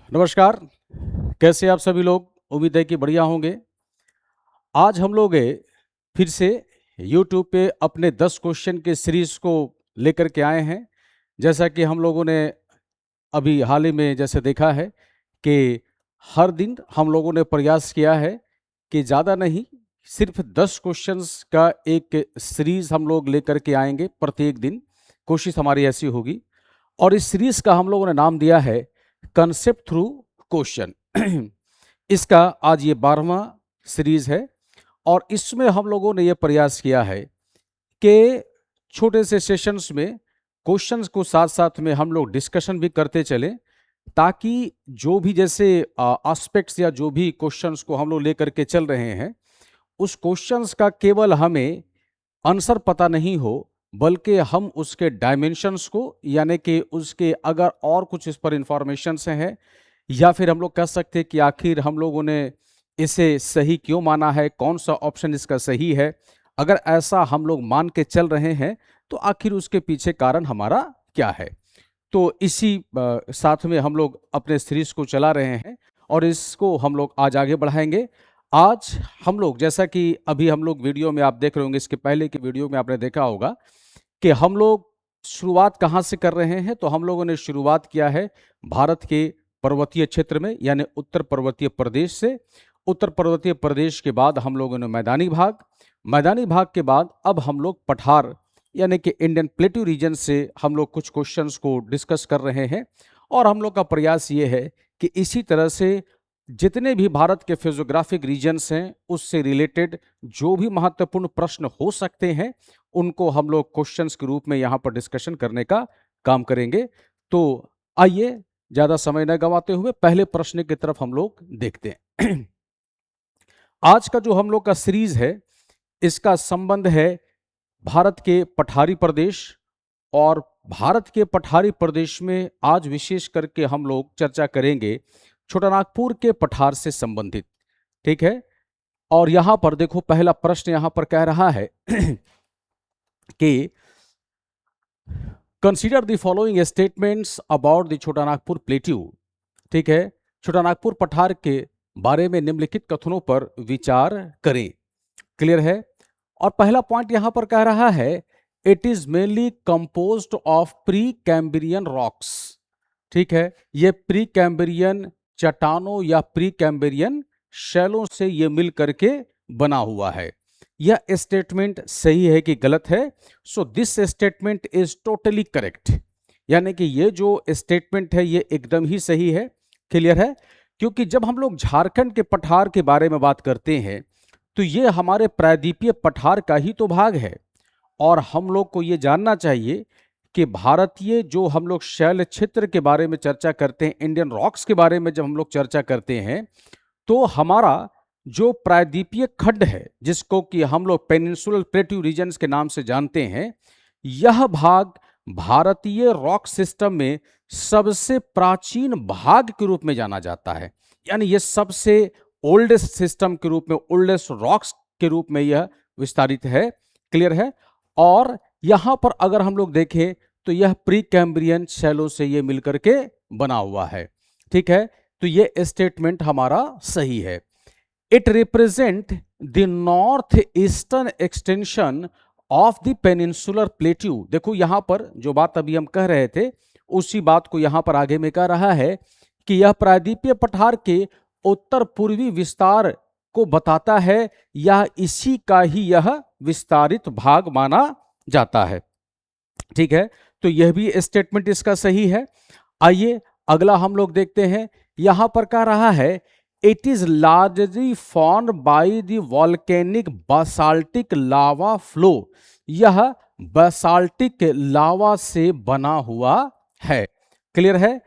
नमस्कार। कैसे आप सभी लोग? उम्मीद है कि बढ़िया होंगे। आज हम लोग फिर से यूट्यूब पे अपने 10 क्वेश्चन के सीरीज़ को लेकर के आए हैं। जैसा कि हम लोगों ने अभी हाल ही में जैसे देखा है कि हर दिन हम लोगों ने प्रयास किया है कि ज़्यादा नहीं, सिर्फ़ 10 क्वेश्चन्स का एक सीरीज़ हम लोग लेकर के आएँगे प्रत्येक दिन। कोशिश हमारी ऐसी होगी और इस सीरीज़ का हम लोगों ने नाम दिया है कांसेप्ट थ्रू क्वेश्चन। इसका आज ये 12वां सीरीज़ है और इसमें हम लोगों ने ये प्रयास किया है कि छोटे से सेशंस में क्वेश्चंस को साथ-साथ में हम लोग डिस्कशन भी करते चलें, ताकि जो भी जैसे एस्पेक्ट्स या जो भी क्वेश्चंस को हम लोग लेकर के चल रहे हैं, उस क्वेश्चंस का केवल हमें आंसर पता नहीं हो, बल्कि हम उसके डायमेंशंस को यानी कि उसके अगर और कुछ इस पर इंफॉर्मेशंस हैं, या फिर हम लोग कह सकते हैं कि आखिर हम लोगों ने इसे सही क्यों माना है, कौन-सा ऑप्शन इसका सही है। अगर ऐसा हम लोग मान के चल रहे हैं, तो आखिर उसके पीछे कारण हमारा क्या है? तो इसी साथ में हम लोग अपने सीरीज़ को चला रहे हैं और इसको हम लोग आज आगे बढ़ाएँगे। आज हम लोग जैसा कि अभी हम लोग वीडियो में आप देख रहे होंगे, इसके पहले की वीडियो में आपने देखा होगा कि हम लोग शुरुआत कहाँ से कर रहे हैं, तो हम लोगों ने शुरुआत किया है भारत के पर्वतीय क्षेत्र में यानी उत्तर पर्वतीय प्रदेश से। उत्तर पर्वतीय प्रदेश के बाद हम लोगों ने मैदानी भाग के बाद अब हम लोग पठार यानी कि इंडियन प्लेट्यू रीजन से हम लोग कुछ क्वेश्चंस को डिस्कस कर रहे हैं और हम लोग का प्रयास ये है कि इसी तरह से जितने भी भारत के फिजियोग्राफिक रीजन्स हैं उससे रिलेटेड जो भी महत्वपूर्ण प्रश्न हो सकते हैं उनको हम लोग क्वेश्चंस के रूप में यहाँ पर डिस्कशन करने का काम करेंगे। तो आइए ज़्यादा समय न गंवाते हुए पहले प्रश्न की तरफ हम लोग देखते हैं। आज का जो हम लोग का सीरीज है, इसका संबंध है भारत के पठारी प्रदेश और भारत के पठारी प्रदेश में आज विशेष करके हम लोग चर्चा करेंगे छोटानागपुर के पठार से संबंधित। ठीक है। और यहां पर देखो पहला प्रश्न यहां पर कह रहा है कि consider the following statements about the Chotanagpur plateau. ठीक है। छोटानागपुर पठार के बारे में निम्नलिखित कथनों पर विचार करें। क्लियर है। और पहला पॉइंट यहां पर कह रहा है it is mainly composed of pre Cambrian rocks. ठीक है। ये प्री कैम्ब्रियन चट्टानों या प्री कैम्ब्रियन शैलों से ये मिल करके बना हुआ है। यह स्टेटमेंट सही है कि गलत है? So this statement is totally correct. यानी कि ये जो स्टेटमेंट है ये एकदम ही सही है। क्लियर है। क्योंकि जब हम लोग झारखंड के पठार के बारे में बात करते हैं तो ये हमारे प्रायद्वीपीय पठार का ही तो भाग है और हम लोग को ये जानना चाहिए कि भारतीय जो हम लोग शैल क्षेत्र के बारे में चर्चा करते हैं, इंडियन रॉक्स के बारे में जब हम लोग चर्चा करते हैं, तो हमारा जो प्रायद्वीपीय खंड है जिसको कि हम लोग पेनिनसुलर प्लेट्यू रीजन्स के नाम से जानते हैं, यह भाग भारतीय रॉक सिस्टम में सबसे प्राचीन भाग के रूप में जाना जाता है। यानी ये सबसे ओल्डेस्ट सिस्टम के रूप में, ओल्डेस्ट रॉक्स के रूप में यह विस्तारित है। क्लियर है। और यहां पर अगर हम लोग देखें तो यह प्री कैम्ब्रियन शैलों से यह मिलकर के बना हुआ है। ठीक है। तो यह स्टेटमेंट हमारा सही है। It represent the north eastern extension of the peninsular plateau. देखो यहां पर जो बात अभी हम कह रहे थे उसी बात को यहां पर आगे में कह रहा है कि यह प्रायद्वीपीय पठार के उत्तर पूर्वी विस्तार को बताता है या इसी का ही यह विस्तारित भाग माना जाता है। ठीक है। तो यह भी स्टेटमेंट इसका सही है। आइए अगला हम लोग देखते हैं। यहां पर कह रहा है it is largely formed by the volcanic basaltic lava flow. यह बासाल्टिक लावा से बना हुआ है। क्लियर है।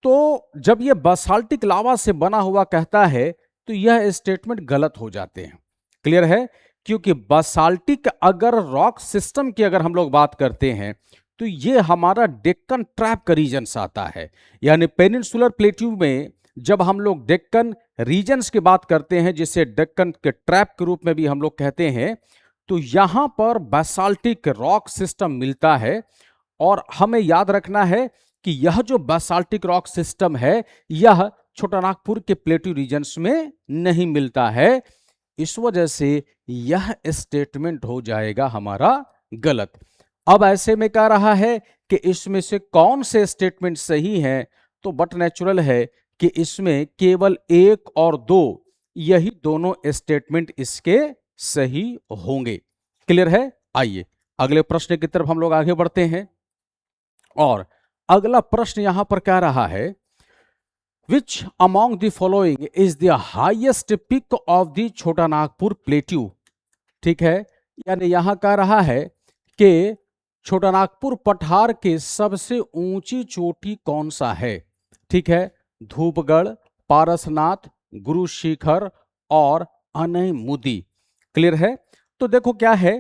तो जब यह बासाल्टिक लावा से बना हुआ कहता है तो यह स्टेटमेंट गलत हो जाते हैं। क्लियर है। क्योंकि बासाल्टिक अगर रॉक सिस्टम की अगर हम लोग बात करते हैं तो ये हमारा डेक्कन ट्रैप का रीजन्स आता है। यानी पेनिनसुलर प्लेट्यू में जब हम लोग डेक्कन रीजन्स की बात करते हैं जिसे डेक्कन के ट्रैप के रूप में भी हम लोग कहते हैं, तो यहां पर बासाल्टिक रॉक सिस्टम मिलता है। और हमें याद रखना है कि यह जो बासाल्टिक रॉक सिस्टम है यह छोटा नागपुर के प्लेट्यू रीजन्स में नहीं मिलता है। इस वजह से यह स्टेटमेंट हो जाएगा हमारा गलत। अब ऐसे में कह रहा है कि इसमें से कौन से स्टेटमेंट सही हैं, तो बट नेचुरल है कि इसमें केवल 1 और 2 यही दोनों स्टेटमेंट इसके सही होंगे। क्लियर है? आइए अगले प्रश्न की तरफ हम लोग आगे बढ़ते हैं। और अगला प्रश्न यहां पर कह रहा है, which among the following is the highest pick of the Chota Nagpur plateau. ठीक है, यानी यहां कह रहा है कि छोटा नागपुर पठार के सबसे ऊंची चोटी कौन सा है। ठीक है, धूपगढ़, पारसनाथ, गुरु शिखर और अनैमुदी। क्लियर है? तो देखो क्या है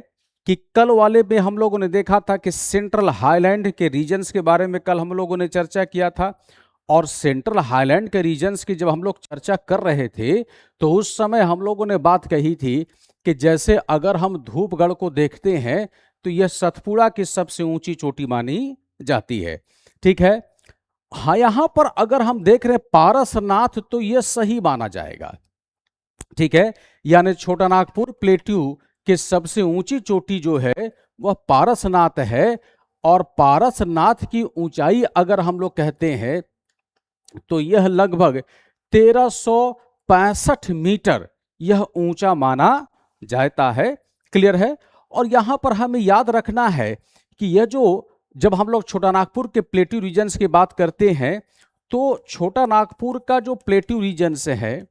कि कल वाले में हम लोगों ने देखा था कि सेंट्रल हाईलैंड के रीजन्स के बारे में कल हम लोगों ने चर्चा किया था। और सेंट्रल हाईलैंड के रीजन्स की जब हम लोग चर्चा कर रहे थे तो उस समय हम लोगों ने बात कही थी कि जैसे अगर हम धूपगढ़ को देखते हैं तो यह सतपुड़ा की सबसे ऊंची चोटी मानी जाती है। ठीक है, हाँ, यहां पर अगर हम देख रहे हैं पारसनाथ तो यह सही माना जाएगा। ठीक है, यानी छोटा नागपुर प्लेट्यू की सबसे ऊंची चोटी जो है वह पारसनाथ है। और पारसनाथ की ऊंचाई अगर हम लोग कहते हैं तो यह लगभग 1365 मीटर यह ऊंचा माना जाता है। क्लियर है? और यहां पर हमें याद रखना है कि यह जो जब हम लोग छोटा नागपुर के प्लेट्यू रीजन्स की बात करते हैं तो छोटा नागपुर का जो प्लेट्यू रीजन्स है,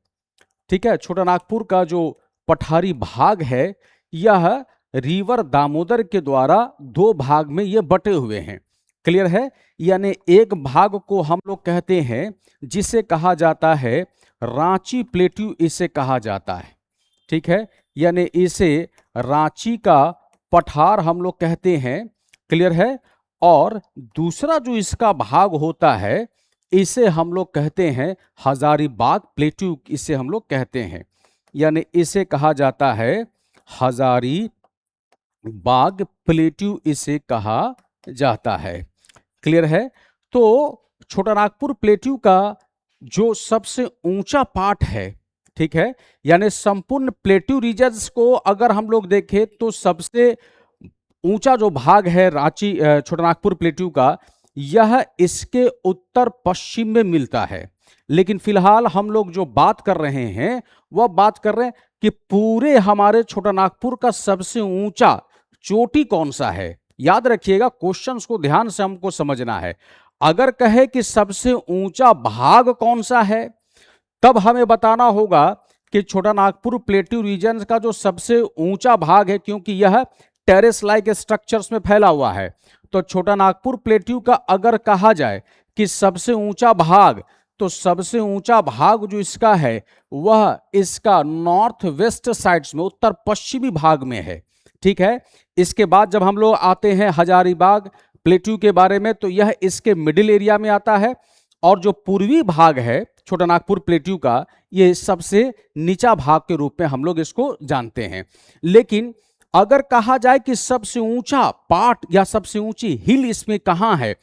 ठीक है, छोटा नागपुर का जो पठारी भाग है यह रिवर दामोदर के द्वारा 2 भाग में ये बटे हुए हैं। क्लियर है? यानी एक भाग को हम लोग कहते हैं जिसे कहा जाता है रांची प्लेट्यू, इसे कहा जाता है। ठीक है, यानी इसे रांची का पठार हम लोग कहते हैं। क्लियर है? और दूसरा जो इसका भाग होता है इसे हम लोग कहते हैं हजारीबाग प्लेट्यू, इसे हम लोग कहते हैं, यानी इसे कहा जाता है हजारीबाग प्लेट्यू, इसे कहा जाता है। क्लियर है? तो छोटा नागपुर प्लेट्यू का जो सबसे ऊंचा पार्ट है, ठीक है, यानी संपूर्ण प्लेट्यू रीजन्स को अगर हम लोग देखें तो सबसे ऊंचा जो भाग है रांची छोटा नागपुर प्लेट्यू का, यह इसके उत्तर पश्चिम में मिलता है। लेकिन फिलहाल हम लोग जो बात कर रहे हैं वह बात कर रहे हैं कि पूरे हमारे छोटा नागपुर का सबसे ऊंचा चोटी कौन सा है। याद रखिएगा, क्वेश्चंस को ध्यान से हमको समझना है। अगर कहे कि सबसे ऊंचा भाग कौन सा है तब हमें बताना होगा कि छोटा नागपुर प्लेट्यू रीजन का जो सबसे ऊंचा भाग है, क्योंकि यह टेरेस लाइक स्ट्रक्चर्स में फैला हुआ है, तो छोटा नागपुर प्लेट्यू का अगर कहा जाए कि सबसे ऊंचा भाग, तो सबसे ऊंचा भाग जो इसका है वह इसका नॉर्थ वेस्ट साइड्स में, उत्तर पश्चिमी भाग में है। ठीक है, इसके बाद जब हम लोग आते हैं हजारीबाग प्लेट्यू के बारे में तो यह इसके मिडिल एरिया में आता है। और जो पूर्वी भाग है छोटा नागपुर प्लेट्यू का, यह सबसे नीचा भाग के रूप में हम लोग इसको जानते हैं। लेकिन अगर कहा जाए कि सबसे ऊंचा पार्ट या सबसे ऊंची हिल इसमें कहां है,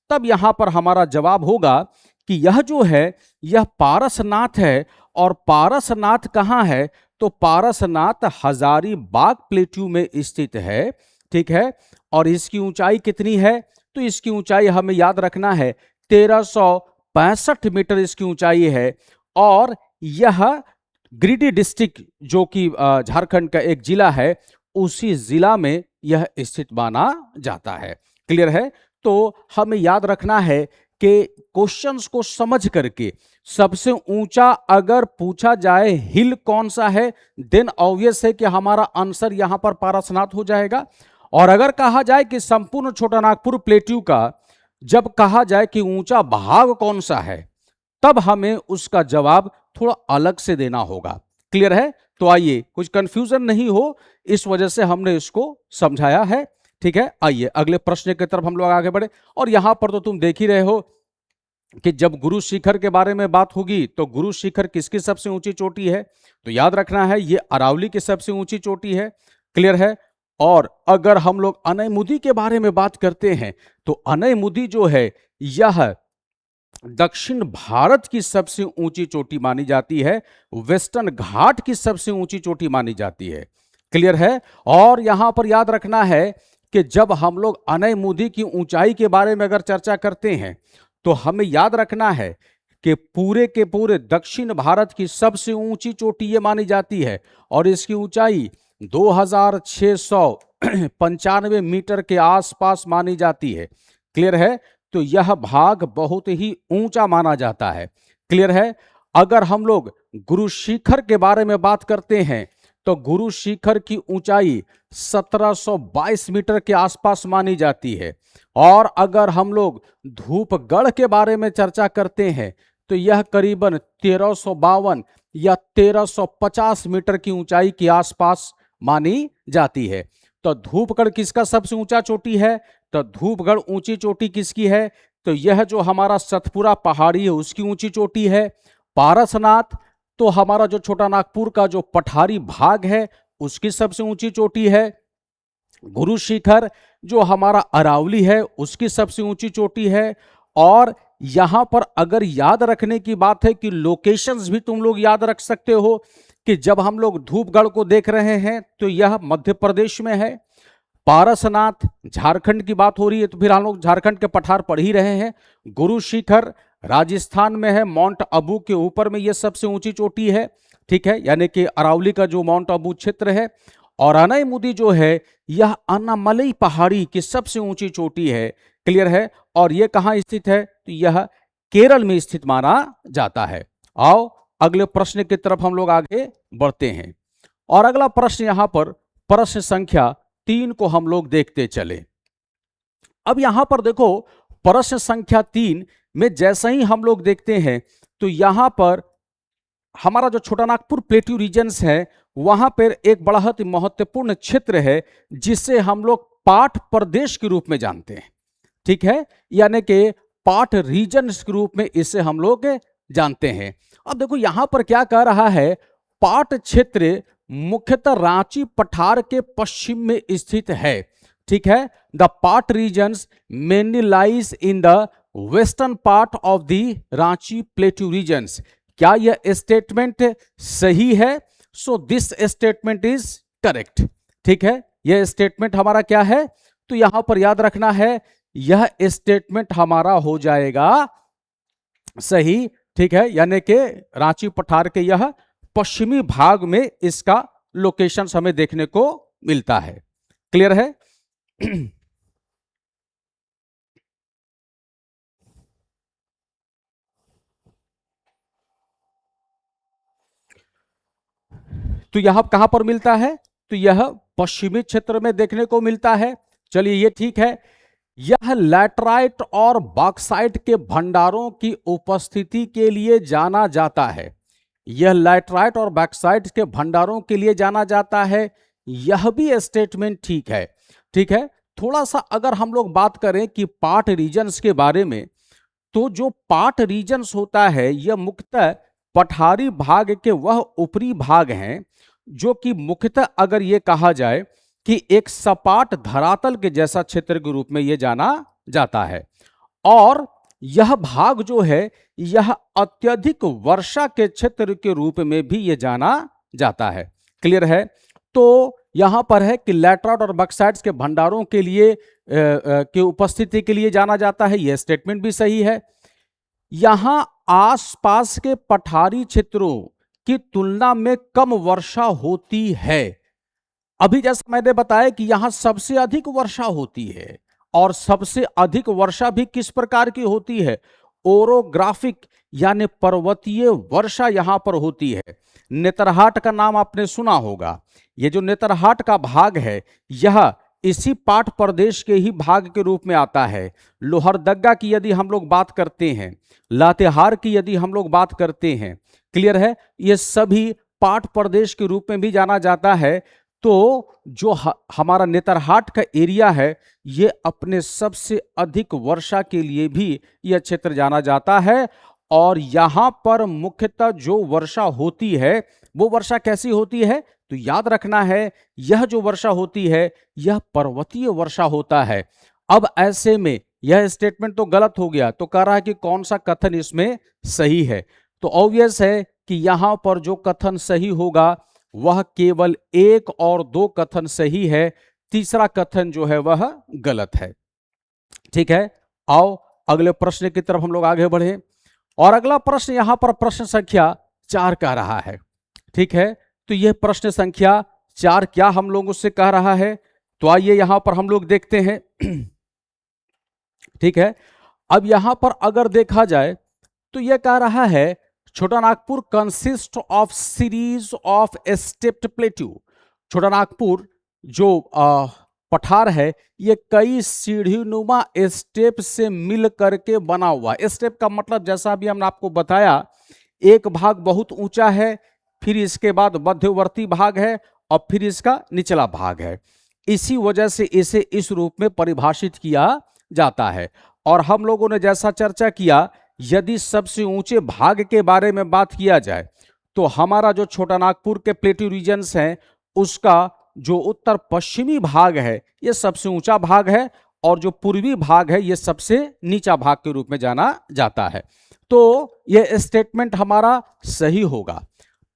तब यहां पर हमारा जवाब होगा कि यह जो है यह पारसनाथ है। और पारसनाथ कहां है, तो पारसनाथ हजारीबाग प्लेट्यू में स्थित है। ठीक है, और इसकी ऊंचाई कितनी है, तो इसकी ऊंचाई हमें याद रखना है 1365 मीटर इसकी ऊंचाई है। और यह गिरिडीह डिस्ट्रिक्ट जो कि झारखंड का एक जिला है, उसी जिला में यह स्थित माना जाता है। क्लियर है? तो हमें याद रखना है कि क्वेश्चंस को समझ करके सबसे ऊंचा अगर पूछा जाए हिल कौन सा है, देन ऑब्वियस है कि हमारा आंसर यहां पर पारसनाथ हो जाएगा। और अगर कहा जाए कि संपूर्ण छोटा नागपुर प्लेट्यू का जब कहा जाए कि ऊंचा भाग कौन सा है, तब हमें उसका जवाब थोड़ा अलग से देना होगा। क्लियर है? तो आइए, कुछ कंफ्यूजन नहीं हो इस वजह से हमने इसको समझाया है। ठीक है, आइए अगले प्रश्न की तरफ हम लोग आगे बढ़े। और यहां पर तो तुम देख ही रहे हो कि जब गुरु शिखर के बारे में बात होगी तो गुरु शिखर किसकी सबसे ऊंची चोटी है, तो याद रखना है ये अरावली की सबसे ऊंची चोटी है। क्लियर है? और अगर हम लोग अनैमुदी के बारे में बात करते हैं तो अनैमुदी जो है यह दक्षिण भारत की सबसे ऊंची चोटी मानी जाती है, वेस्टर्न घाट की सबसे ऊंची चोटी मानी जाती है। क्लियर है। और यहां पर याद रखना है कि जब हम लोग अनयमुदी की ऊंचाई के बारे में अगर चर्चा करते हैं तो हमें याद रखना है कि पूरे के पूरे दक्षिण भारत की सबसे ऊंची चोटी ये मानी जाती है और इसकी ऊंचाई 2695 मीटर के आसपास मानी जाती है। क्लियर है। तो यह भाग बहुत ही ऊंचा माना जाता है। क्लियर है। अगर हम लोग गुरु शिखर के बारे में बात करते हैं तो गुरु शिखर की ऊंचाई 1722 मीटर के आसपास मानी जाती है। और अगर हम लोग धूपगढ़ के बारे में चर्चा करते हैं तो यह करीबन 1352 या 1350 मीटर की ऊंचाई के आसपास मानी जाती है। तो धूपगढ़ किसका सबसे ऊंचा चोटी है? तो धूपगढ़ ऊंची चोटी किसकी है? तो यह जो हमारा सतपुरा पहाड़ी है उसकी ऊंची चोटी है। पारसनाथ तो हमारा जो छोटा नागपुर का जो पठारी भाग है उसकी सबसे ऊंची चोटी है। गुरु शिखर जो हमारा अरावली है उसकी सबसे ऊंची चोटी है। और यहां पर अगर याद रखने की बात है कि लोकेशंस भी तुम लोग याद रख सकते हो कि जब हम लोग धूपगढ़ को देख रहे हैं तो यह मध्य प्रदेश में है। पारसनाथ झारखंड की बात हो रही है तो फिर हम लोग झारखंड के पठार पढ़ ही रहे हैं। गुरु शिखर राजस्थान में है, माउंट आबू के ऊपर में यह सबसे ऊंची चोटी है। ठीक है, यानी कि अरावली का जो माउंट आबू क्षेत्र है। और अनाईमुदी जो है यह अन्नामलई पहाड़ी की सबसे ऊंची चोटी है। क्लियर है। और यह कहां स्थित है? तो यह केरल में स्थित माना जाता है। आओ अगले प्रश्न की तरफ हम लोग आगे बढ़ते हैं। और अगला प्रश्न यहां पर प्रश्न संख्या 3 को हम लोग देखते चले। अब यहां पर देखो प्रश्न संख्या 3 में जैसे ही हम लोग देखते हैं तो यहां पर हमारा जो छोटा नागपुर प्लेट्यू रीजन्स है वहां पर एक बहुत ही महत्वपूर्ण क्षेत्र है जिसे हम लोग पाठ प्रदेश के रूप में जानते हैं। ठीक है, यानी कि पाठ रीजन के रूप में इसे हम लोग जानते हैं। अब देखो यहां पर क्या कह रहा है, पाठ क्षेत्र मुख्यतः रांची पठार के पश्चिम में स्थित है। ठीक है, the Pat regions mainly lies in the western part of the Ranchi plateau regions. क्या यह स्टेटमेंट सही है? So this statement is correct. ठीक है, यह स्टेटमेंट हमारा क्या है? तो यहां पर याद रखना है यह स्टेटमेंट हमारा हो जाएगा सही। ठीक है, यानी कि रांची पठार के यह पश्चिमी भाग में इसका लोकेशन हमें देखने को मिलता है। क्लियर है। तो यह कहां पर मिलता है? तो यह पश्चिमी क्षेत्र में देखने को मिलता है। चलिए ये ठीक है। यह लैटराइट और बॉक्साइट के भंडारों की उपस्थिति के लिए जाना जाता है। यह लैटराइट और बॉक्साइट के भंडारों के लिए जाना जाता है। यह भी स्टेटमेंट ठीक है। ठीक है, थोड़ा सा अगर हम लोग बात करें कि पार्ट रीजन्स के बारे में, तो जो पार्ट रीजन्स होता है यह मुख्यतः पठारी भाग के वह ऊपरी भाग हैं जो कि मुख्यतः अगर ये कहा जाए कि एक सपाट धरातल के जैसा क्षेत्र के रूप में यह जाना जाता है। और यह भाग जो है यह अत्यधिक वर्षा के क्षेत्र के रूप में भी यह जाना जाता है। क्लियर है। तो यहां पर है कि लैटराइट और बॉक्साइट्स के भंडारों के लिए की उपस्थिति के लिए जाना जाता है। यह स्टेटमेंट भी सही है। यहां आसपास के पठारी क्षेत्रों की तुलना में कम वर्षा होती है। अभी जैसा मैंने बताया कि यहां सबसे अधिक वर्षा होती है। और सबसे अधिक वर्षा भी किस प्रकार की होती है? ओरोग्राफिक यानी पर्वतीय वर्षा यहां पर होती है। नेतरहाट का नाम आपने सुना होगा। ये जो नेतरहाट का भाग है यह इसी पाठ प्रदेश के ही भाग के रूप में आता है। लोहरदग्गा की यदि हम लोग बात करते हैं, लातेहार की यदि हम लोग बात करते हैं, क्लियर है, ये सभी पाठ प्रदेश के रूप में भी जाना जाता है। तो जो हमारा नेतरहाट का एरिया है ये अपने सबसे अधिक वर्षा के लिए भी यह क्षेत्र जाना जाता है। और यहां पर मुख्यतः जो वर्षा होती है वो वर्षा कैसी होती है? तो याद रखना है यह जो वर्षा होती है यह पर्वतीय वर्षा होता है। अब ऐसे में यह स्टेटमेंट तो गलत हो गया। तो कह रहा है कि कौन सा कथन इसमें सही है। तो ऑब्वियस है कि यहां पर जो कथन सही होगा वह केवल एक और दो कथन सही है, तीसरा कथन जो है वह गलत है। ठीक है, आओ अगले प्रश्न की तरफ हम लोग आगे बढ़े। और अगला प्रश्न यहां पर प्रश्न संख्या 4 कह रहा है। ठीक है, तो यह प्रश्न संख्या 4 क्या हम लोगों से कह रहा है, तो आइए यहां पर हम लोग देखते हैं। ठीक है, अब यहां पर अगर देखा जाए तो यह कह रहा है छोटा Nagpur consist of series of stepped plateau. छोटा नागपुर जो पठार है ये कई सीढ़ीनुमा स्टेप से मिल करके बना हुआ। स्टेप का मतलब जैसा भी हमने आपको बताया, एक भाग बहुत ऊंचा है, फिर इसके बाद मध्यवर्ती भाग है और फिर इसका निचला भाग है। इसी वजह से इसे इस रूप में परिभाषित किया जाता है। और हम लोगों ने जैसा चर्चा किया, यदि सबसे ऊंचे भाग के बारे में बात किया जाए तो हमारा जो छोटा नागपुर के प्लेट्यू रीजन्स हैं उसका जो उत्तर पश्चिमी भाग है यह सबसे ऊंचा भाग है और जो पूर्वी भाग है यह सबसे नीचा भाग के रूप में जाना जाता है। तो यह स्टेटमेंट हमारा सही होगा।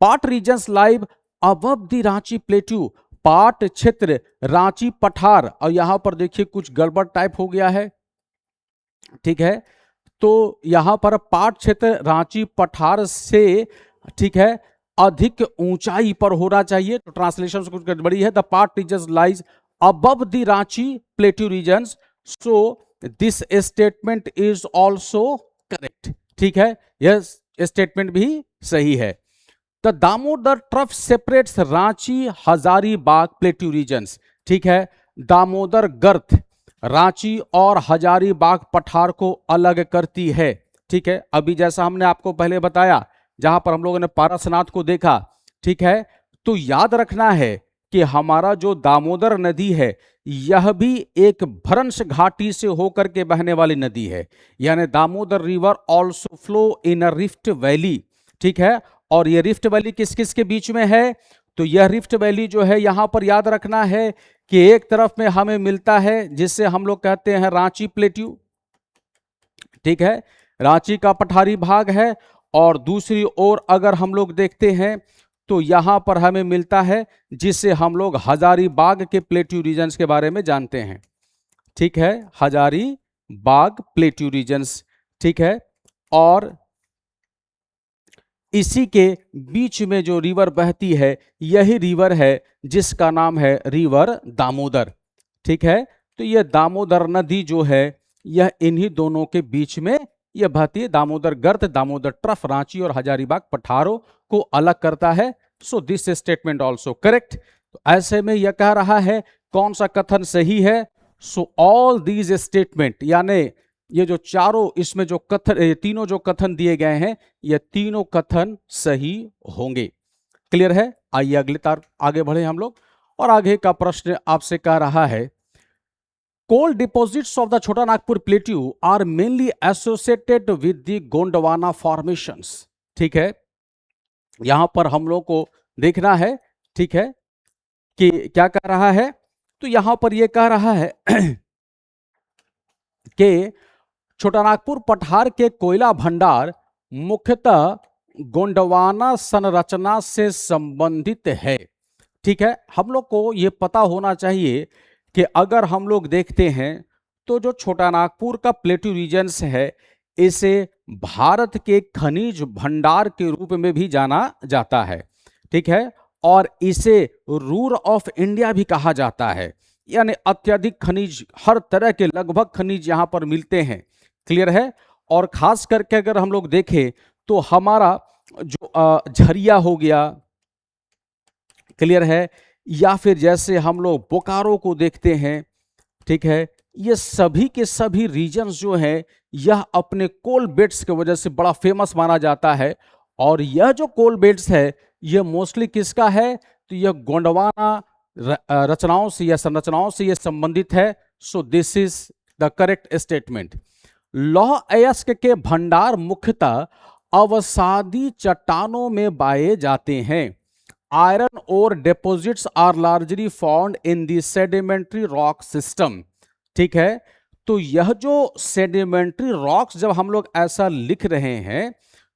Pat regions live above the Ranchi plateau, Pat क्षेत्र रांची पठार, और यहां पर देखिए कुछ गड़बड़ टाइप हो गया है। ठीक है, तो यहां पर पार्ट क्षेत्र रांची पठार से, ठीक है, अधिक ऊंचाई पर होना चाहिए। तो ट्रांसलेशन कुछ गड़बड़ी है। The Pat regions lies above the Ranchi plateau regions, so this statement is also correct. ठीक है, यह स्टेटमेंट भी सही है। The Damodar trough separates Ranchi Hazaribagh plateau regions. ठीक है, दामोदर गर्त रांची और हजारीबाग पठार को अलग करती है। ठीक है, अभी जैसा हमने आपको पहले बताया जहां पर हम लोगों ने पारसनाथ को देखा। ठीक है, तो याद रखना है कि हमारा जो दामोदर नदी है यह भी एक भ्रंश घाटी से होकर के बहने वाली नदी है, यानी Damodar river also flow in a rift valley. ठीक है, और ये रिफ्ट वैली किस किस के बीच में है, तो यह रिफ्ट वैली जो है यहां पर याद रखना है कि एक तरफ में हमें मिलता है जिससे हम लोग कहते हैं रांची प्लेट्यू। ठीक है, रांची का पठारी भाग है, और दूसरी ओर अगर हम लोग देखते हैं तो यहां पर हमें मिलता है जिससे हम लोग हजारीबाग के प्लेट्यू रीजन्स के बारे में जानते हैं। ठीक है, हजारीबाग प्लेट्यू रीजन्स। ठीक है, और इसी के बीच में जो रिवर बहती है यही रिवर है जिसका नाम है रिवर दामोदर। ठीक है, तो यह दामोदर नदी जो है यह इन्हीं दोनों के बीच में यह बहती है। दामोदर गर्त, दामोदर ट्रफ रांची और हजारीबाग पठारों को अलग करता है। So this statement also correct. तो ऐसे में यह कह रहा है कौन सा कथन सही है। सो ऑल दीज स्टेटमेंट, यानी ये जो चारों इसमें जो कथन, तीनों जो कथन दिए गए हैं ये तीनों कथन सही होंगे। क्लियर है। आइए अगले तार आगे बढ़े हम लोग, और आगे का प्रश्न आपसे कह रहा है कोल deposits of the Chota Nagpur plateau are mainly associated with the Gondwana formations. ठीक है, यहां पर हम लोग को देखना है, ठीक है, कि क्या कह रहा है। तो यहां पर यह कह रहा है कि छोटा नागपुर पठार के कोयला भंडार मुख्यतः गोंडवाना संरचना से संबंधित है। ठीक है, हम लोग को यह पता होना चाहिए कि अगर हम लोग देखते हैं तो जो छोटा नागपुर का प्लेट्यू रीजन्स है इसे भारत के खनिज भंडार के रूप में भी जाना जाता है। ठीक है, और इसे रूर ऑफ इंडिया भी कहा जाता है, यानी अत्यधिक खनिज, हर तरह के लगभग खनिज यहां पर मिलते हैं। क्लियर है। और खास करके अगर हम लोग देखें तो हमारा जो झरिया हो गया, क्लियर है, या फिर जैसे हम लोग बोकारो को देखते हैं, ठीक है, ये सभी के सभी रीजन्स जो है यह अपने कोल बेल्ट्स की वजह से बड़ा फेमस माना जाता है। और यह जो कोल बेल्ट्स है यह मोस्टली किसका है, तो यह गोंडवाना रचनाओं से या संरचनाओं से यह संबंधित है। So this is the correct statement. लौह अयस्क के भंडार मुख्यतः अवसादी चट्टानों में पाए जाते हैं। Iron ore deposits are largely found in the sedimentary rock system. ठीक है, तो यह जो सेडिमेंट्री रॉक्स जब हम लोग ऐसा लिख रहे हैं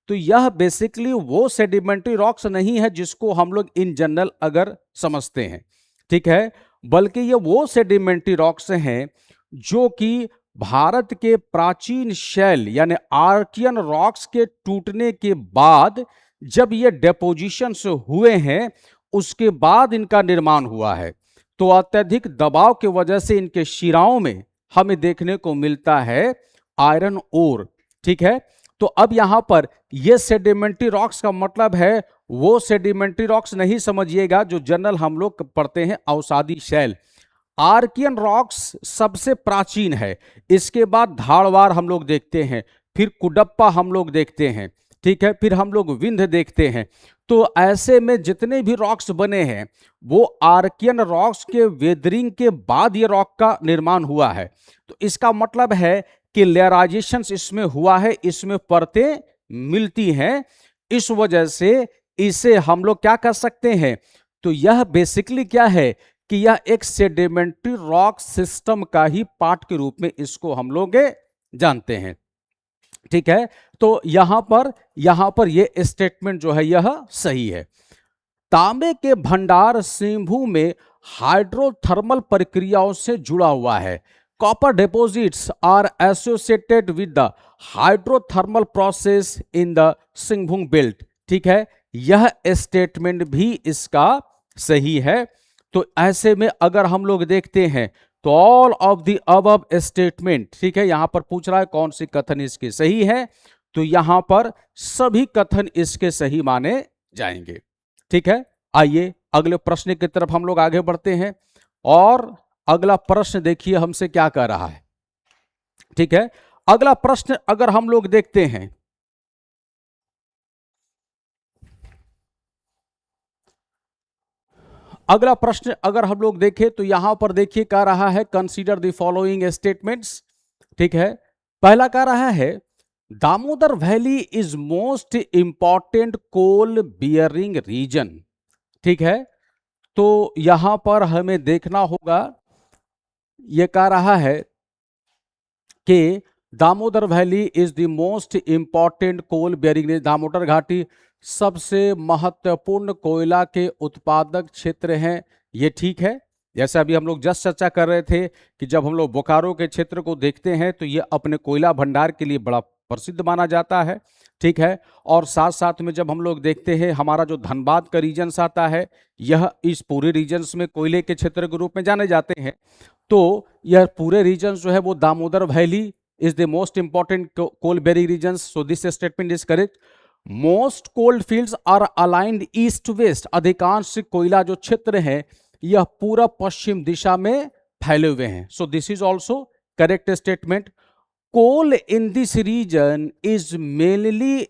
तो यह बेसिकली वो सेडिमेंट्री रॉक्स नहीं है जिसको हम लोग इन जनरल अगर समझते हैं, ठीक है, बल्कि ये वो सेडिमेंट्री रॉक्स हैं जो कि भारत के प्राचीन शैल यानी आर्कियन रॉक्स के टूटने के बाद जब ये डेपोजिशंस हुए हैं उसके बाद इनका निर्माण हुआ है। तो अत्यधिक दबाव की वजह से इनके शिराओं में हमें देखने को मिलता है आयरन ओर, ठीक है। तो अब यहां पर ये सेडिमेंट्री रॉक्स का मतलब है वो सेडिमेंट्री रॉक्स नहीं समझिएगा जो जनरल हम लोग पढ़ते हैं अवसादी शैल। आर्कियन रॉक्स सबसे प्राचीन है, इसके बाद धारवाड़ हम लोग देखते हैं, फिर कुडप्पा हम लोग देखते हैं, ठीक है, फिर हम लोग विंध्य देखते हैं। तो ऐसे में जितने भी रॉक्स बने हैं वो आर्कियन रॉक्स के वेदरिंग के बाद ये रॉक का निर्माण हुआ है। तो इसका मतलब है कि लेयराइजेशन इसमें हुआ है, इसमें परतें मिलती हैं, इस वजह से इसे हम लोग क्या कर सकते हैं, तो यह बेसिकली क्या है कि यह एक सेडिमेंट्री रॉक सिस्टम का ही पार्ट के रूप में इसको हम लोग जानते हैं, ठीक है। तो यहां पर यह स्टेटमेंट जो है यह सही है। तांबे के भंडार सिंभू में हाइड्रोथर्मल प्रक्रियाओं से जुड़ा हुआ है। Copper deposits are associated with the hydrothermal process in the Singhbhum belt, ठीक है, यह स्टेटमेंट भी इसका सही है। तो ऐसे में अगर हम लोग देखते हैं तो all of the above statement, ठीक है, यहां पर पूछ रहा है कौन सी कथन इसके सही है, तो यहां पर सभी कथन इसके सही माने जाएंगे, ठीक है। आइए अगले प्रश्न की तरफ हम लोग आगे बढ़ते हैं और अगला प्रश्न देखिए हमसे क्या कह रहा है, ठीक है। अगला प्रश्न अगर हम लोग देखते हैं, अगला प्रश्न अगर हम लोग देखें तो यहां पर देखिए कह रहा है कंसीडर द फॉलोइंग स्टेटमेंट्स, ठीक है। पहला कह रहा है Damodar valley is most important coal bearing region, ठीक है। तो यहां पर हमें देखना होगा, यह कह रहा है कि Damodar valley is the most important coal bearing region, Damodar घाटी सबसे महत्वपूर्ण कोयला के उत्पादक क्षेत्र हैं, ये ठीक है। जैसे अभी हम लोग जस्ट चर्चा कर रहे थे कि जब हम लोग बोकारो के क्षेत्र को देखते हैं तो ये अपने कोयला भंडार के लिए बड़ा प्रसिद्ध माना जाता है, ठीक है। और साथ साथ में जब हम लोग देखते हैं हमारा जो धनबाद का रीजन्स आता है यह इस पूरे रीजन्स में कोयले के क्षेत्र के रूप में जाने जाते हैं। तो यह पूरे रीजन्स जो है वो Damodar valley is the most important coal bearing regions, so this statement is correct. Most coal fields are aligned east west, अधिकांश कोयला जो क्षेत्र है यह पूरा पश्चिम दिशा में फैले हुए हैं, so this is also correct statement. Coal in this region is mainly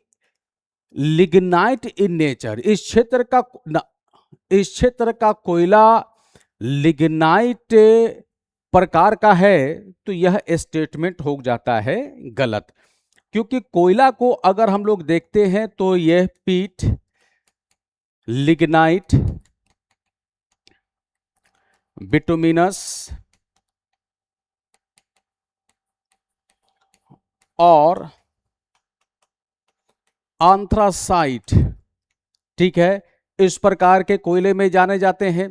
lignite in nature, इस क्षेत्र का कोयला लिग्नाइट प्रकार का है, तो यह स्टेटमेंट हो जाता है गलत, क्योंकि कोयला को अगर हम लोग देखते हैं तो यह पीट, लिग्नाइट, बिटुमिनस और एंथ्रासाइट, ठीक है, इस प्रकार के कोयले में जाने जाते हैं।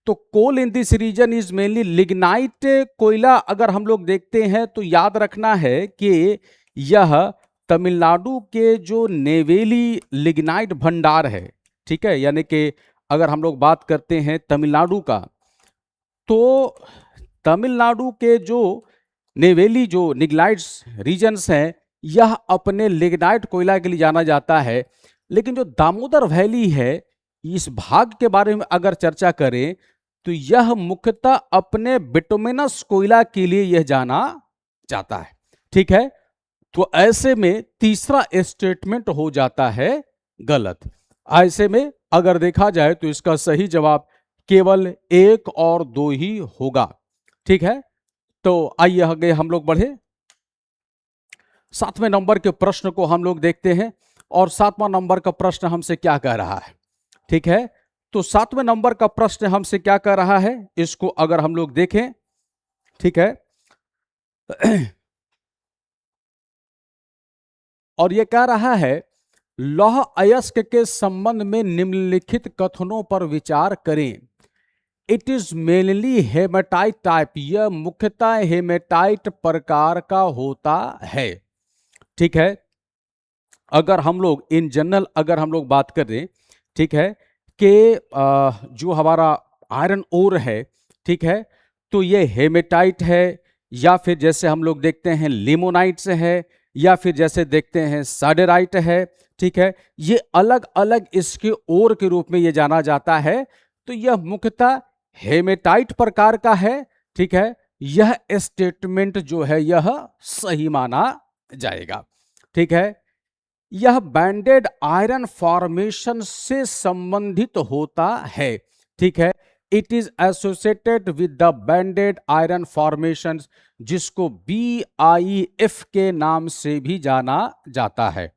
तो coal in this region is mainly lignite कोयला अगर हम लोग देखते हैं तो याद रखना है कि यह तमिलनाडु के जो नेवेली लिग्नाइट भंडार है, ठीक है, यानी कि अगर हम लोग बात करते हैं तमिलनाडु का, तो तमिलनाडु के जो नेवेली जो लिग्नाइट्स रीजन्स हैं यह अपने लिग्नाइट कोयला के लिए जाना जाता है। लेकिन जो दामोदर वैली है इस भाग के बारे में अगर चर्चा करें तो यह मुख्यतः अपने बिटुमिनस कोयला के लिए यह जाना जाता है, ठीक है। तो ऐसे में तीसरा स्टेटमेंट हो जाता है गलत। ऐसे में अगर देखा जाए तो इसका सही जवाब केवल 1 और 2 ही होगा, ठीक है। तो आइए आगे हम लोग बढ़े, 7वें नंबर के प्रश्न को हम लोग देखते हैं और 7वां नंबर का प्रश्न हमसे क्या कह रहा है, ठीक है। तो 7वें नंबर का प्रश्न हमसे क्या कह रहा है इसको अगर हम लोग देखें, ठीक है। और ये कह रहा है लौह अयस्क के संबंध में निम्नलिखित कथनों पर विचार करें। It is mainly hematite type, यह मुख्यतः हेमेटाइट प्रकार का होता है। ठीक है, अगर हम लोग इन जनरल अगर हम लोग बात करें, ठीक है, कि जो हमारा आयरन ओर है, ठीक है, तो ये हेमेटाइट है, या फिर जैसे हम लोग देखते हैं लिमोनाइट से है, या फिर जैसे देखते हैं साडेराइट है। ठीक है, ये अलग अलग इसके ओर के रूप में ये जाना जाता है। तो यह मुख्यतः हेमेटाइट प्रकार का है। ठीक है, यह स्टेटमेंट जो है यह सही माना जाएगा। ठीक है, यह बैंडेड आयरन फॉर्मेशन से संबंधित होता है। ठीक है, it is associated with the banded iron formation, जिसको BIF के नाम से भी जाना जाता है।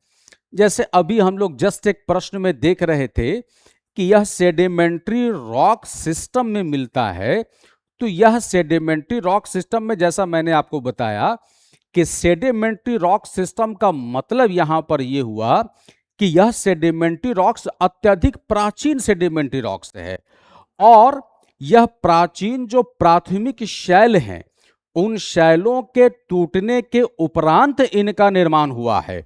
जैसे अभी हम लोग जस्ट एक प्रश्न में देख रहे थे कि यह सेडिमेंट्री रॉक सिस्टम में मिलता है। तो यह सेडिमेंट्री रॉक सिस्टम में, जैसा मैंने आपको बताया कि सेडिमेंट्री रॉक सिस्टम का मतलब यहां पर यह हुआ कि यह सेडिमेंट्री रॉक्स अत्यधिक प्राचीन सेडिमेंट्री रॉक्स है, और यह प्राचीन जो प्राथमिक शैल हैं उन शैलों के टूटने के उपरांत इनका निर्माण हुआ है,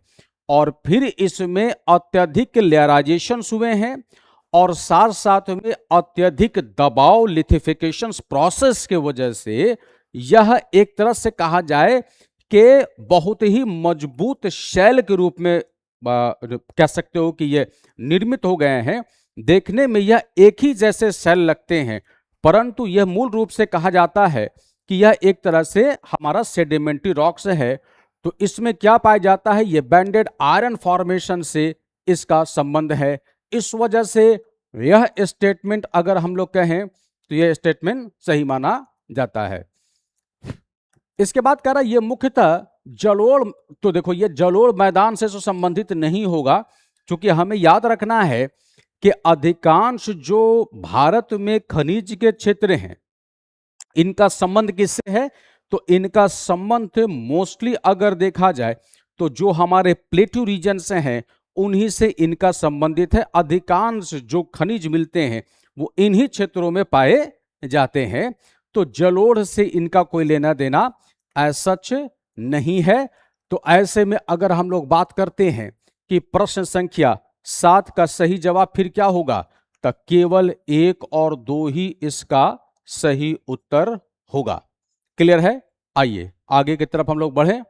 और फिर इसमें अत्यधिक लेयराइजेशन हुए हैं, और साथ साथ में अत्यधिक दबाव लिथिफिकेशन प्रोसेस के वजह से यह एक तरह से कहा जाए कि बहुत ही मजबूत शैल के रूप में कह सकते हो कि ये निर्मित हो गए हैं। देखने में यह एक ही जैसे शैल लगते हैं, परंतु यह मूल रूप से कहा जाता है कि यह एक तरह से हमारा सेडिमेंट्री रॉक्स है। तो इसमें क्या पाया जाता है, यह बैंडेड आयरन फॉर्मेशन से इसका संबंध है। इस वजह से यह स्टेटमेंट अगर हम लोग कहें तो यह स्टेटमेंट सही माना जाता है। इसके बाद कह रहा है ये मुख्यतः जलोढ़, तो देखो ये जलोढ़ मैदान से तो संबंधित नहीं होगा, क्योंकि हमें याद रखना है कि अधिकांश जो भारत में खनिज के क्षेत्र हैं इनका संबंध किससे है, तो इनका संबंध मोस्टली अगर देखा जाए तो जो हमारे प्लेट्यू रीजन से हैं उन्हीं से इनका संबंधित है। अधिकांश जो खनिज मिलते हैं वो इन्हीं क्षेत्रों में पाए जाते हैं। तो जलोढ़ से इनका कोई लेना देना सच नहीं है। तो ऐसे में अगर हम लोग बात करते हैं कि प्रश्न संख्या 7 का सही जवाब फिर क्या होगा, तो केवल 1 और 2 ही इसका सही उत्तर होगा। क्लियर है? आइए आगे की तरफ हम लोग बढ़ें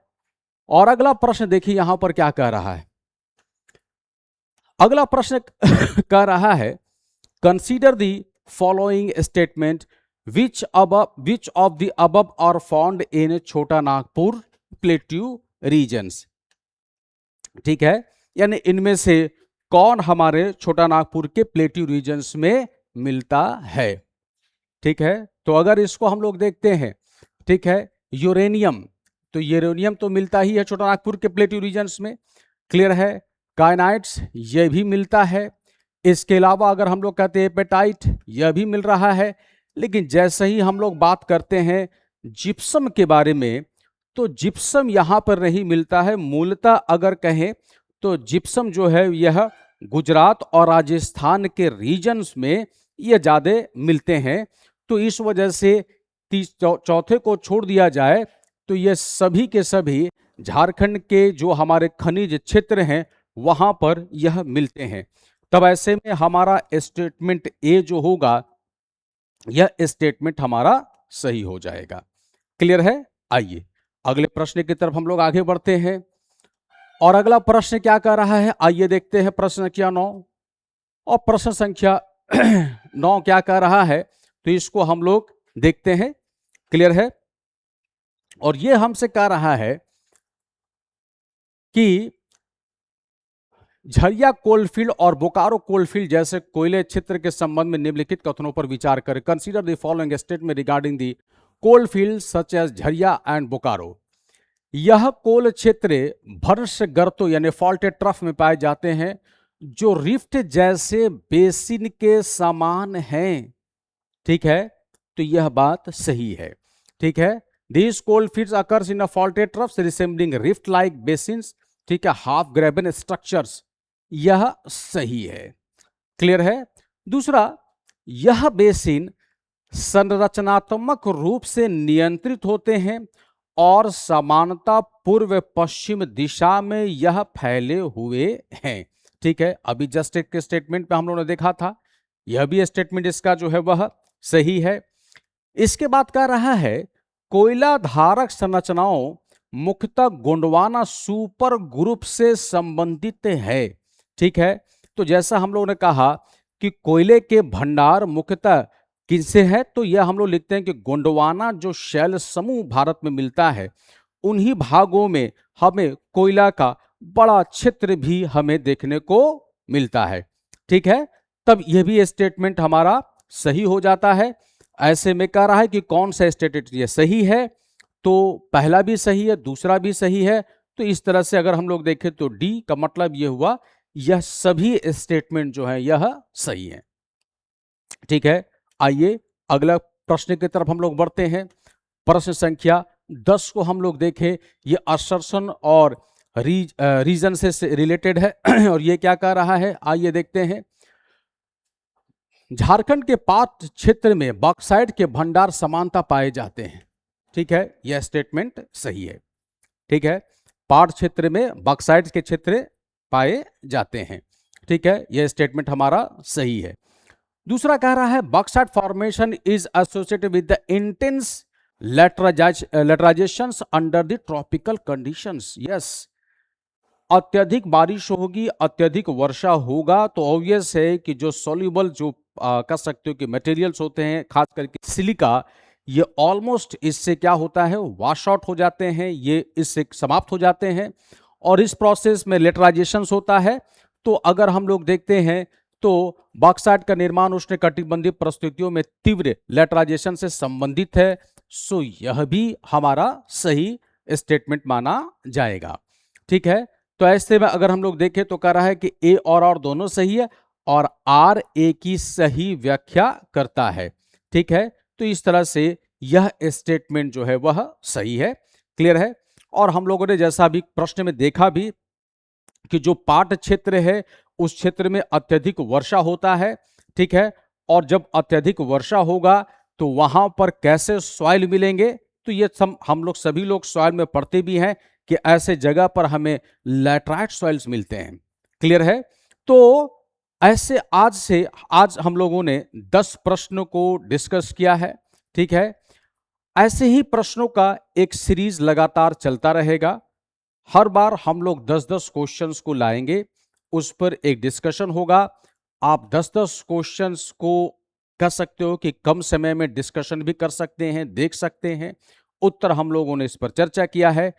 और अगला प्रश्न देखिए यहां पर क्या कह रहा है। अगला प्रश्न कह रहा है consider the following statement which of the above are found in छोटा नागपुर प्लेट्यू रीजन्स। ठीक है, यानी इनमें से कौन हमारे छोटा नागपुर के प्लेट्यू रीजन्स में मिलता है। ठीक है, तो अगर इसको हम लोग देखते हैं, ठीक है, यूरेनियम, तो यूरेनियम तो मिलता ही है छोटा नागपुर के प्लेट्यू रीजन्स में। क्लियर है? काइनाइट्स ये भी मिलता है। इसके अलावा अगर हम लोग कहते हैं एपेटाइट यह भी मिल रहा है। लेकिन जैसे ही हम लोग बात करते हैं जिप्सम के बारे में, तो जिप्सम यहां पर नहीं मिलता है। मूलतः अगर कहें तो जिप्सम जो है यह गुजरात और राजस्थान के रीजन्स में ये ज्यादा मिलते हैं। तो इस वजह से चौथे को छोड़ दिया जाए तो ये सभी के सभी झारखंड के जो हमारे खनिज क्षेत्र हैं वहां पर यह मिलते हैं। तब ऐसे में हमारा स्टेटमेंट ए जो होगा यह स्टेटमेंट हमारा सही हो जाएगा। क्लियर है? आइए अगले प्रश्न की तरफ हम लोग आगे बढ़ते हैं और अगला प्रश्न क्या कह रहा है, आइए देखते हैं प्रश्न संख्या 9। और प्रश्न संख्या 9 क्या कह रहा है, तो इसको हम लोग देखते हैं। क्लियर है? और यह हमसे कह रहा है कि झरिया कोलफील्ड और बोकारो कोलफील्ड जैसे कोयले क्षेत्र के संबंध में निम्नलिखित कथनों पर विचार करें। Consider the following statement regarding the coalfield such as Jharia and Bokaro. यह कोल क्षेत्र भर्ष गर्तों यानी फॉल्टेड ट्रफ में पाए जाते हैं जो रिफ्ट जैसे बेसिन के समान हैं। ठीक है, तो यह बात सही है। ठीक है, These coal fields occurs in a faulted troughs resembling rift-like basins, ठीक है, half graben structures, यह सही है। क्लियर है। दूसरा, यह बेसिन संरचनात्मक रूप से नियंत्रित होते हैं और समानता पूर्व पश्चिम दिशा में यह फैले हुए हैं। ठीक है, अभी जस्ट एक स्टेटमेंट पे हम लोगों ने देखा था, यह भी स्टेटमेंट इसका जो है वह सही है। इसके बाद कह रहा है कोयला धारक संरचनाओं मुख्यतः गोंडवाना सुपर ग्रुप से संबंधित है। ठीक है, तो जैसा हम लोगों ने कहा कि कोयले के भंडार मुख्यतः किनसे है, तो यह हम लोग लिखते हैं कि गोंडवाना जो शैल समूह भारत में मिलता है, उन्हीं भागों में हमें कोयला का बड़ा क्षेत्र भी हमें देखने को मिलता है। ठीक है, तब यह भी स्टेटमेंट हमारा सही हो जाता है। ऐसे में कह रहा है कि कौन सा स्टेटमेंट ये सही है, तो पहला भी सही है, दूसरा भी सही है। तो इस तरह से अगर हम लोग देखें तो डी का मतलब यह हुआ, यह सभी स्टेटमेंट जो है यह सही है। ठीक है, आइए अगला प्रश्न की तरफ हम लोग बढ़ते हैं। प्रश्न संख्या 10 को हम लोग देखें, ये असर्शन और रीजन से रिलेटेड है और ये क्या कह रहा है, आइए देखते हैं। झारखंड के पाट क्षेत्र में बॉक्साइट के भंडार समानता पाए जाते हैं। ठीक है, यह स्टेटमेंट सही है। ठीक है, पाट क्षेत्र में बॉक्साइट के क्षेत्र पाए जाते हैं। ठीक है, यह स्टेटमेंट हमारा सही है। दूसरा कह रहा है bauxite formation is associated with the intense laterisations under the tropical conditions. Yes, अत्यधिक बारिश होगी, अत्यधिक वर्षा होगा तो ऑब्वियस है कि जो सॉल्युबल जो कह सकते हो कि मटेरियल्स होते हैं, खास करके सिलिका, ये ऑलमोस्ट इससे क्या होता है, वॉश आउट हो जाते हैं, ये इससे समाप्त हो जाते हैं और इस प्रोसेस में लेटराइजेशंस होता है। तो अगर हम लोग देखते हैं तो बॉक्साइट का निर्माण उष्णकटिबंधीय परिस्थितियों में तीव्र लेटराइजेशन से संबंधित है। सो यह भी हमारा सही स्टेटमेंट माना जाएगा। ठीक है, तो ऐसे में अगर हम लोग देखें तो कह रहा है कि ए और आर दोनों सही है और आर ए की सही व्याख्या करता है। ठीक है, तो इस तरह से यह स्टेटमेंट जो है वह सही है। क्लियर है। और हम लोगों ने जैसा भी प्रश्न में देखा भी कि जो पाट क्षेत्र है उस क्षेत्र में अत्यधिक वर्षा होता है। ठीक है, और जब अत्यधिक वर्षा होगा तो वहां पर कैसे सॉइल मिलेंगे, तो ये हम लोग सभी लोग सॉइल में पढ़ते भी हैं कि ऐसे जगह पर हमें लैटराइट सॉइल्स मिलते हैं। क्लियर है। तो ऐसे आज हम लोगों ने 10 प्रश्नों को डिस्कस किया है। ठीक है, ऐसे ही प्रश्नों का एक सीरीज लगातार चलता रहेगा। हर बार हम लोग 10-10 क्वेश्चंस को लाएंगे, उस पर एक डिस्कशन होगा। आप 10-10 क्वेश्चंस को कह सकते हो कि कम समय में डिस्कशन भी कर सकते हैं, देख सकते हैं। उत्तर हम लोगों ने इस पर चर्चा किया है।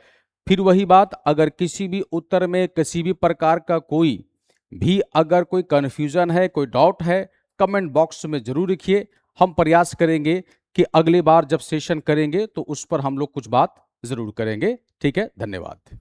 फिर वही बात, अगर किसी भी उत्तर में किसी भी प्रकार का कोई भी अगर कोई कन्फ्यूजन है, कोई डाउट है, कमेंट बॉक्स में जरूर लिखिए। हम प्रयास करेंगे कि अगली बार जब सेशन करेंगे तो उस पर हम लोग कुछ बात जरूर करेंगे। ठीक है, धन्यवाद।